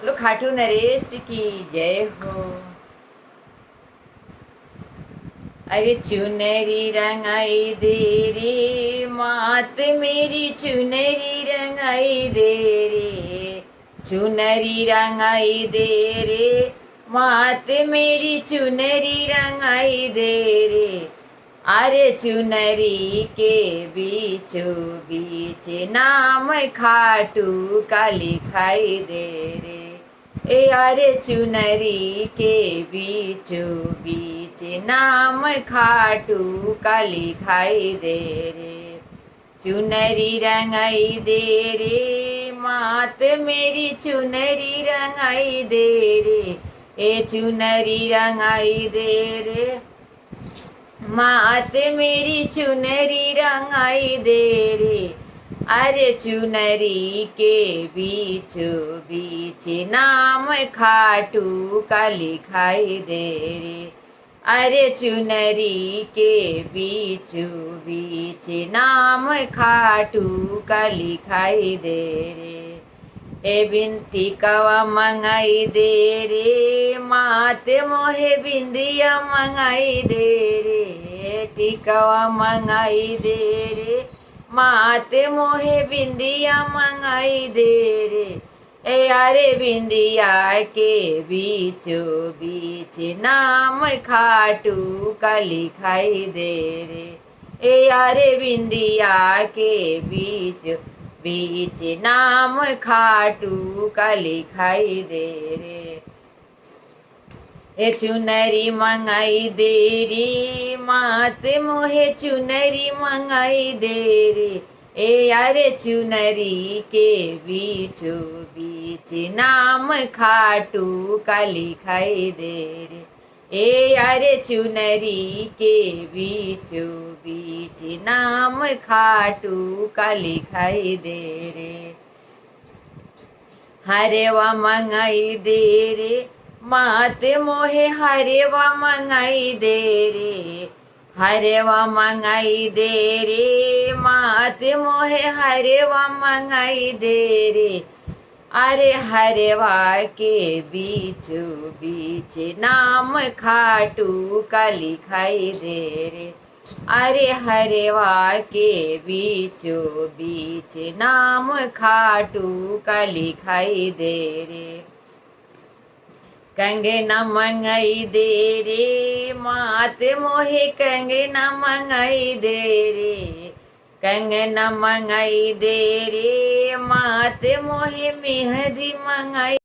बोलो खाटू नरेश की जय हो। अरे चुनरी रंगाई दे रे मात मेरी, चुनरी रंगाई दे रे, चुनरी रंगाई दे रे मात मेरी, चुनरी रंगाई दे रे। अरे चुनरी के बीचों बीच नाम खाटू का लिखाई दे रे। ए अरे चुनरी के बीचों बीच नाम खाटू का लिखाई दे रे। चुनरी रंगाई दे रे मात मेरी, चुनरी रंगाई दे रे। ए चुनरी रंगाई दे रे मात मेरी, चुनरी रंगाई दे रे। अरे चुनरी के बीचों बीच नाम खाटू का लिखाई दे रे। अरे चुनरी के बीचों बीच नाम खाटू का लिखाई दे रे। ए बिनती कवा मंगाई दे रे मात मोहे, बिंदिया मंगाई दे रे। टिकवा मंगाई दे रे मात मोहे, बिंदिया मंगाई दे रे। ए अरे बिंदिया के बीचों बीच नाम खाटू का लिखाई दे रे। ए अरे बिंदिया के बीच बीच नाम खाटू का लिखाई दे रे। ए चुनरी मंगाई दे रे मात मोहे, चुनरी मंगाई दे रे। ए अरे चुनरी के बीचों बीच नाम खाटू का लिखाई दे रे। ए अरे चुनरी के बीचों बीच नाम खाटू का लिखाई दे रे। हरेवा मंगाई दे रे मात मोहे, हरेवा मंगाई दे रे। हरेवा मंगाई दे रे मात मोहे, हरेवा मंगाई दे रे। अरे हरेवा के बीचों बीच नाम खाटू का लिखाई दे रे। अरे हरेवा के बीचों बीच नाम खाटू का लिखाई दे रे। कंगना मंगाई दे रे मात मोहे, कंगना मंगाई दे रे। कंगना मंगाई दे रे मात मोहे, मेहंदी मंगाई